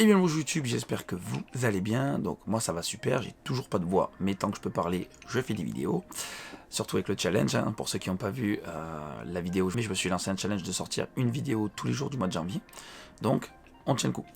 Et bien bonjour YouTube, j'espère que vous allez bien. Donc moi ça va super, j'ai toujours pas de voix, mais tant que je peux parler, je fais des vidéos. Surtout avec le challenge, hein, pour ceux qui n'ont pas vu la vidéo, mais je me suis lancé un challenge de sortir une vidéo tous les jours du mois de janvier. Donc on tient le coup.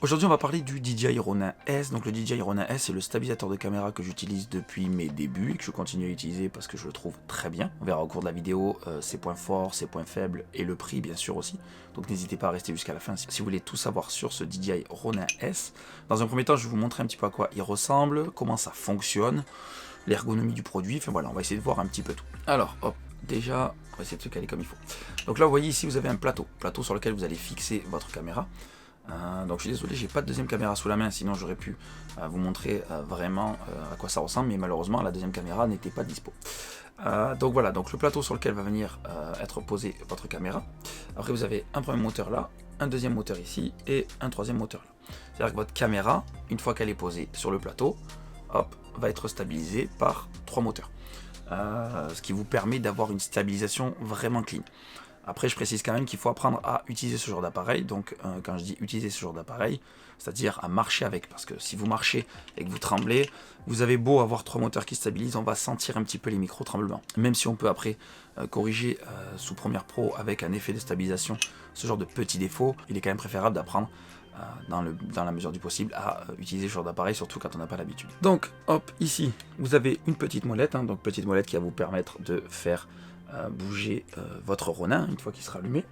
Aujourd'hui on va parler du DJI Ronin S. Donc le DJI Ronin S c'est le stabilisateur de caméra que j'utilise depuis mes débuts et que je continue à utiliser parce que je le trouve très bien. On verra au cours de la vidéo ses points forts, ses points faibles et le prix bien sûr aussi. Donc n'hésitez pas à rester jusqu'à la fin si vous voulez tout savoir sur ce DJI Ronin S. Dans un premier temps je vais vous montrer un petit peu à quoi il ressemble, comment ça fonctionne, l'ergonomie du produit. Enfin voilà, on va essayer de voir un petit peu tout. Alors hop, déjà on va essayer de se caler comme il faut. Donc là vous voyez ici vous avez un plateau sur lequel vous allez fixer votre caméra. Donc je suis désolé, j'ai pas de deuxième caméra sous la main, sinon j'aurais pu vous montrer vraiment à quoi ça ressemble, mais malheureusement la deuxième caméra n'était pas dispo. Donc voilà, donc le plateau sur lequel va venir être posée votre caméra. Après vous avez un premier moteur là, un deuxième moteur ici et un troisième moteur là. C'est-à-dire que votre caméra, une fois qu'elle est posée sur le plateau, hop, va être stabilisée par trois moteurs. Ce qui vous permet d'avoir une stabilisation vraiment clean. Après, je précise quand même qu'il faut apprendre à utiliser ce genre d'appareil. Donc, quand je dis utiliser ce genre d'appareil, c'est-à-dire à marcher avec. Parce que si vous marchez et que vous tremblez, vous avez beau avoir trois moteurs qui stabilisent, on va sentir un petit peu les micro-tremblements. Même si on peut après corriger sous Premiere Pro avec un effet de stabilisation ce genre de petits défauts, il est quand même préférable d'apprendre dans la mesure du possible à utiliser ce genre d'appareil, surtout quand on n'a pas l'habitude. Donc, hop, ici, vous avez une petite molette. Donc, petite molette qui va vous permettre de faire bouger votre Ronin une fois qu'il sera allumé.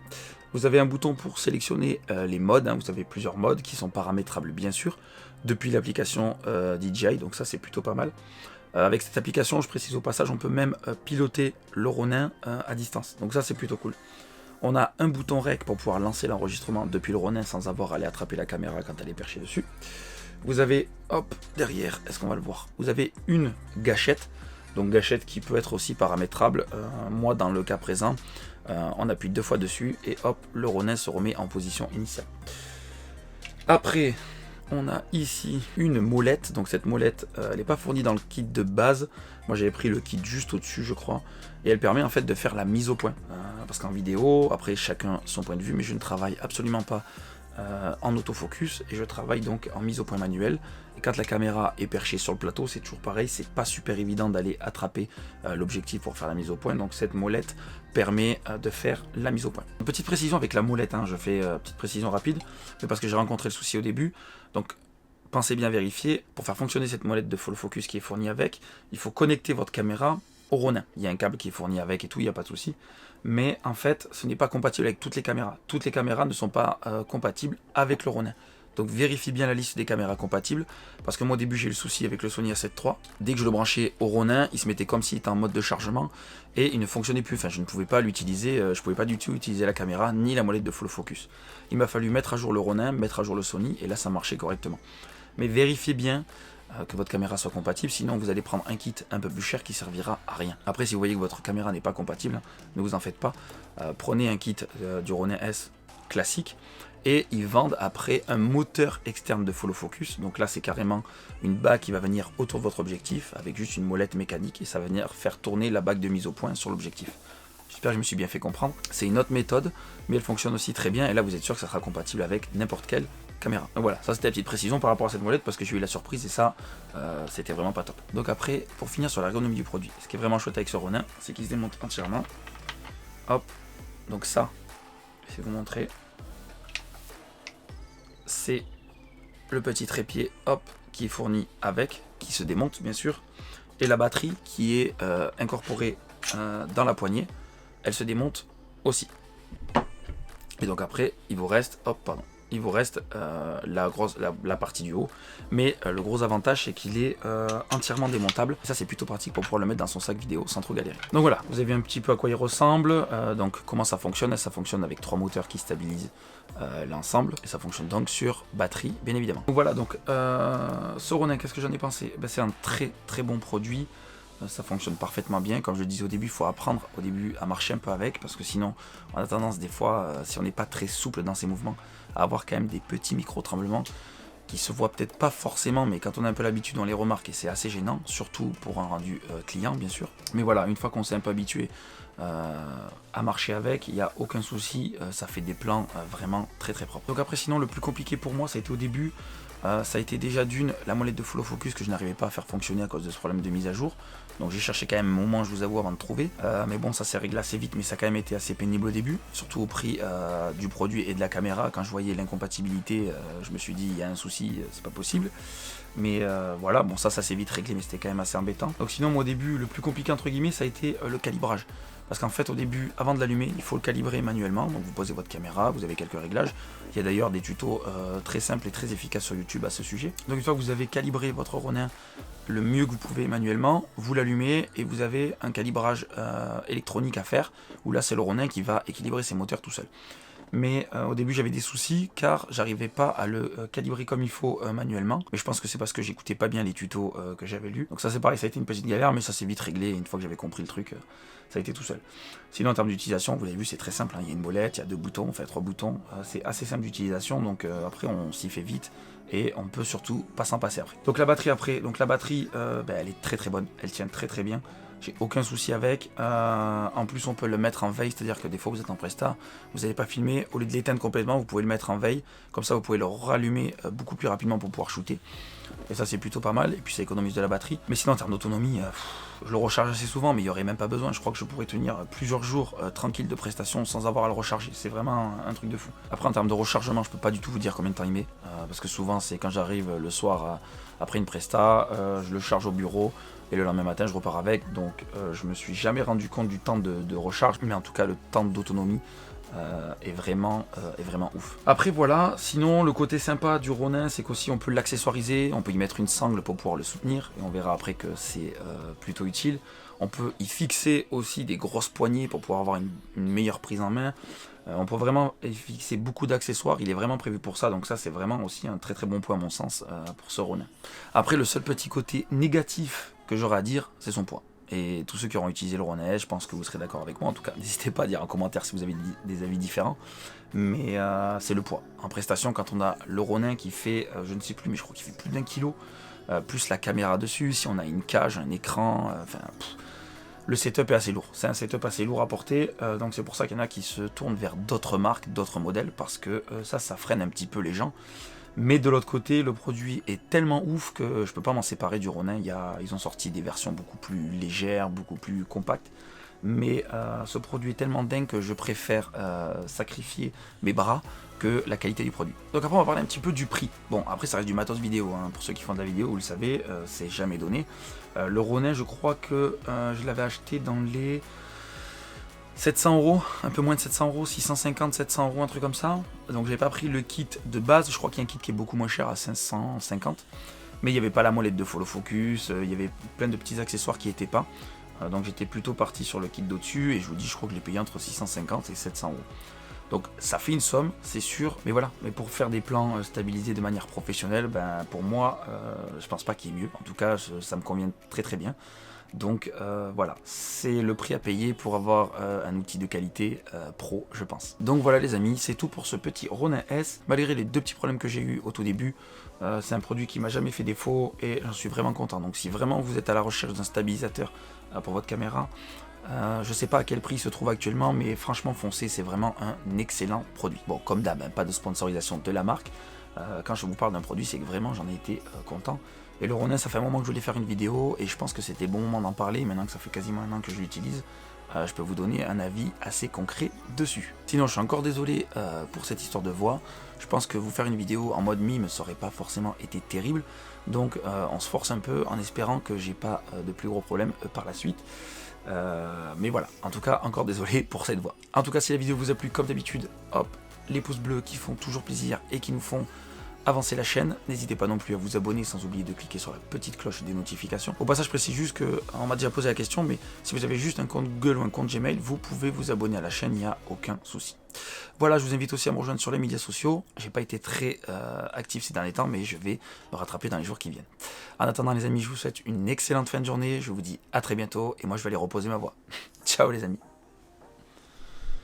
Vous avez un bouton pour sélectionner les modes, vous avez plusieurs modes qui sont paramétrables bien sûr depuis l'application DJI, donc ça c'est plutôt pas mal. Avec cette application, je précise au passage, on peut même piloter le Ronin à distance, donc ça c'est plutôt cool. On a un bouton REC pour pouvoir lancer l'enregistrement depuis le Ronin sans avoir à aller attraper la caméra quand elle est perchée dessus. Vous avez, hop, derrière, est-ce qu'on va le voir? Vous avez une gâchette. Donc gâchette qui peut être aussi paramétrable. Moi dans le cas présent, on appuie deux fois dessus et hop, le Ronin se remet en position initiale. Après, on a ici une molette. Donc cette molette, elle n'est pas fournie dans le kit de base. Moi j'avais pris le kit juste au-dessus je crois. Et elle permet en fait de faire la mise au point. Parce qu'en vidéo, après chacun son point de vue, mais je ne travaille absolument pas en autofocus et je travaille donc en mise au point manuelle. Et quand la caméra est perchée sur le plateau, c'est toujours pareil, c'est pas super évident d'aller attraper l'objectif pour faire la mise au point. Donc cette molette permet de faire la mise au point. Une petite précision avec la molette, je fais petite précision rapide, mais parce que j'ai rencontré le souci au début. Donc pensez bien vérifier, pour faire fonctionner cette molette de full focus qui est fournie avec, il faut connecter votre caméra au Ronin. Il y a un câble qui est fourni avec et tout, il n'y a pas de souci. Mais en fait, ce n'est pas compatible avec toutes les caméras. Toutes les caméras ne sont pas compatibles avec le Ronin. Donc vérifiez bien la liste des caméras compatibles. Parce que moi au début j'ai eu le souci avec le Sony A7 III. Dès que je le branchais au Ronin, il se mettait comme s'il était en mode de chargement. Et il ne fonctionnait plus. Enfin je ne pouvais pas l'utiliser. Je ne pouvais pas du tout utiliser la caméra ni la molette de full focus. Il m'a fallu mettre à jour le Ronin, mettre à jour le Sony. Et là ça marchait correctement. Mais vérifiez bien que votre caméra soit compatible, sinon vous allez prendre un kit un peu plus cher qui servira à rien. Après si vous voyez que votre caméra n'est pas compatible, ne vous en faites pas, prenez un kit du Ronin S classique et ils vendent après un moteur externe de follow focus. Donc là c'est carrément une bague qui va venir autour de votre objectif avec juste une molette mécanique et ça va venir faire tourner la bague de mise au point sur l'objectif. J'espère que je me suis bien fait comprendre. C'est une autre méthode mais elle fonctionne aussi très bien et là vous êtes sûr que ça sera compatible avec n'importe quelle caméra. Donc voilà, ça c'était la petite précision par rapport à cette molette parce que j'ai eu la surprise et ça c'était vraiment pas top. Donc après, pour finir sur l'ergonomie du produit, ce qui est vraiment chouette avec ce Ronin, c'est qu'il se démonte entièrement. Hop, donc ça, je vais vous montrer. C'est le petit trépied, hop, qui est fourni avec, qui se démonte bien sûr, et la batterie qui est incorporée dans la poignée, elle se démonte aussi. Et donc après, il vous reste, hop, pardon. Il vous reste la partie du haut, mais le gros avantage c'est qu'il est entièrement démontable. Et ça c'est plutôt pratique pour pouvoir le mettre dans son sac vidéo sans trop galérer. Donc voilà, vous avez vu un petit peu à quoi il ressemble, donc comment ça fonctionne. Ça fonctionne avec trois moteurs qui stabilisent l'ensemble, et ça fonctionne donc sur batterie bien évidemment. Donc voilà, donc ce Ronin, qu'est-ce que j'en ai pensé? C'est un très très bon produit. Ça fonctionne parfaitement bien. Comme je le disais au début, il faut apprendre au début à marcher un peu avec, parce que sinon on a tendance des fois, si on n'est pas très souple dans ses mouvements, à avoir quand même des petits micro-tremblements qui se voient peut-être pas forcément, mais quand on a un peu l'habitude on les remarque et c'est assez gênant, surtout pour un rendu client bien sûr. Mais voilà, une fois qu'on s'est un peu habitué à marcher avec, il n'y a aucun souci, ça fait des plans vraiment très très propres. Donc après sinon le plus compliqué pour moi ça a été au début, ça a été déjà d'une la molette de follow focus que je n'arrivais pas à faire fonctionner à cause de ce problème de mise à jour. Donc j'ai cherché quand même un moment, je vous avoue, avant de trouver. Mais bon, ça s'est réglé assez vite, mais ça a quand même été assez pénible au début. Surtout au prix du produit et de la caméra. Quand je voyais l'incompatibilité, je me suis dit, il y a un souci, c'est pas possible. Mais voilà, bon ça s'est vite réglé, mais c'était quand même assez embêtant. Donc sinon, moi au début, le plus compliqué entre guillemets, ça a été le calibrage. Parce qu'en fait, au début, avant de l'allumer, il faut le calibrer manuellement. Donc vous posez votre caméra, vous avez quelques réglages. Il y a d'ailleurs des tutos très simples et très efficaces sur YouTube à ce sujet. Donc une fois que vous avez calibré votre Ronin le mieux que vous pouvez manuellement, vous l'allumez et vous avez un calibrage électronique à faire, où là c'est le Ronin qui va équilibrer ses moteurs tout seul. Mais au début j'avais des soucis car j'arrivais pas à le calibrer comme il faut manuellement. Mais je pense que c'est parce que j'écoutais pas bien les tutos que j'avais lus. Donc ça c'est pareil, ça a été une petite galère, mais ça s'est vite réglé. Une fois que j'avais compris le truc, ça a été tout seul. Sinon en termes d'utilisation, vous l'avez vu, c'est très simple, hein. Il y a une molette, il y a 2 boutons, enfin 3 boutons. C'est assez simple d'utilisation, donc après on s'y fait vite. Et on peut surtout pas s'en passer après. Donc la batterie après, elle est très très bonne, elle tient très très bien. J'ai aucun souci avec. En plus, on peut le mettre en veille, c'est-à-dire que des fois vous êtes en presta, vous n'avez pas filmé, au lieu de l'éteindre complètement, vous pouvez le mettre en veille. Comme ça, vous pouvez le rallumer beaucoup plus rapidement pour pouvoir shooter. Et ça, c'est plutôt pas mal. Et puis, ça économise de la batterie. Mais sinon, en termes d'autonomie, je le recharge assez souvent, mais il n'y aurait même pas besoin. Je crois que je pourrais tenir plusieurs jours tranquille de prestation sans avoir à le recharger. C'est vraiment un truc de fou. Après, en termes de rechargement, je peux pas du tout vous dire combien de temps il met. Parce que souvent, c'est quand j'arrive le soir après une presta, je le charge au bureau. Et le lendemain matin, je repars avec. Donc, je me suis jamais rendu compte du temps de recharge. Mais en tout cas, le temps d'autonomie est vraiment ouf. Après, voilà. Sinon, le côté sympa du Ronin, c'est qu'aussi on peut l'accessoiriser. On peut y mettre une sangle pour pouvoir le soutenir. Et on verra après que c'est plutôt utile. On peut y fixer aussi des grosses poignées pour pouvoir avoir une meilleure prise en main. On peut vraiment y fixer beaucoup d'accessoires, il est vraiment prévu pour ça, donc ça c'est vraiment aussi un très très bon point à mon sens pour ce Ronin. Après, le seul petit côté négatif que j'aurais à dire, c'est son poids. Et tous ceux qui auront utilisé le Ronin, je pense que vous serez d'accord avec moi. En tout cas, n'hésitez pas à dire en commentaire si vous avez des avis différents. Mais c'est le poids. En prestation, quand on a le Ronin qui fait, je ne sais plus, mais je crois qu'il fait plus d'1 kilo, plus la caméra dessus, si on a une cage, un écran, le setup est assez lourd. C'est un setup assez lourd à porter, donc c'est pour ça qu'il y en a qui se tournent vers d'autres marques, d'autres modèles, parce que ça freine un petit peu les gens. Mais de l'autre côté, le produit est tellement ouf que je peux pas m'en séparer du Ronin. Ils ont sorti des versions beaucoup plus légères, beaucoup plus compactes. Mais ce produit est tellement dingue que je préfère sacrifier mes bras que la qualité du produit. Donc après on va parler un petit peu du prix. Bon, après ça reste du matos vidéo, hein. Pour ceux qui font de la vidéo, vous le savez, c'est jamais donné. Le Ronin, je crois que je l'avais acheté dans les 700 €, un peu moins de 700 €, 650, 700 €, un truc comme ça. Donc j'ai pas pris le kit de base, je crois qu'il y a un kit qui est beaucoup moins cher à 550. Mais il n'y avait pas la molette de follow focus, il y avait plein de petits accessoires qui n'étaient pas. Donc j'étais plutôt parti sur le kit d'au-dessus et je vous dis, je crois que je l'ai payé entre 650 et 700 €. Donc ça fait une somme, c'est sûr, mais voilà. Mais pour faire des plans stabilisés de manière professionnelle, ben, pour moi, je pense pas qu'il y ait mieux. En tout cas, ça me convient très très bien. Donc voilà, c'est le prix à payer pour avoir un outil de qualité pro, je pense. Donc voilà les amis, c'est tout pour ce petit Ronin S. Malgré les 2 petits problèmes que j'ai eu au tout début, c'est un produit qui m'a jamais fait défaut et j'en suis vraiment content. Donc si vraiment vous êtes à la recherche d'un stabilisateur pour votre caméra, je sais pas à quel prix il se trouve actuellement, mais franchement foncez, c'est vraiment un excellent produit. Bon, comme d'hab, hein, pas de sponsorisation de la marque. Quand je vous parle d'un produit, c'est que vraiment j'en ai été content. Et le Ronin, ça fait un moment que je voulais faire une vidéo et je pense que c'était le bon moment d'en parler. Maintenant que ça fait quasiment 1 an que je l'utilise, je peux vous donner un avis assez concret dessus. Sinon, je suis encore désolé pour cette histoire de voix. Je pense que vous faire une vidéo en mode mime, ça aurait pas forcément été terrible. Donc on se force un peu en espérant que j'ai pas de plus gros problèmes par la suite. Mais voilà, en tout cas, encore désolé pour cette voix. En tout cas, si la vidéo vous a plu, comme d'habitude, hop, les pouces bleus qui font toujours plaisir et qui nous font avancer la chaîne. N'hésitez pas non plus à vous abonner sans oublier de cliquer sur la petite cloche des notifications. Au passage, je précise juste que, on m'a déjà posé la question, mais si vous avez juste un compte Google ou un compte Gmail, vous pouvez vous abonner à la chaîne, il n'y a aucun souci. Voilà, je vous invite aussi à me rejoindre sur les médias sociaux. J'ai pas été très actif ces derniers temps, mais je vais me rattraper dans les jours qui viennent. En attendant les amis, je vous souhaite une excellente fin de journée. Je vous dis à très bientôt et moi je vais aller reposer ma voix. Ciao les amis.